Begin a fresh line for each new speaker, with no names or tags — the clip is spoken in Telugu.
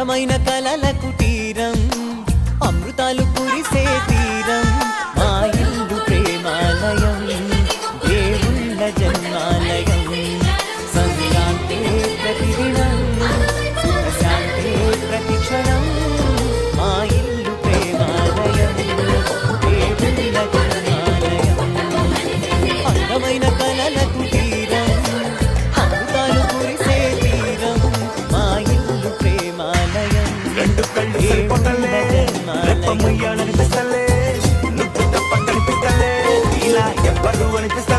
అందమైన కలల కుటీరం అమృతాలు కురిసే తీరం మా ఇల్లు ప్రేమాలయం దేవుళ్ళ జన్మాలయం సంక్రాంతి ప్రతిదినం సుఖశాంతి ప్రతిక్షణం మా ఇల్లు ప్రేమాలయం దేవుళ్ళ జన్మాలయం అందమైన కలల కుటీరం అమృతాలు కురిసే తీరం మా ఇల్లు ప్రేమాలయం
రెండు కళ్ళు సరిపోతలే రెప్ప ముయ్యాలనిపిస్తలే నువ్వు తప్ప కనిపిస్తలే ఇలా ఎవ్వరు అనిపిస్తలే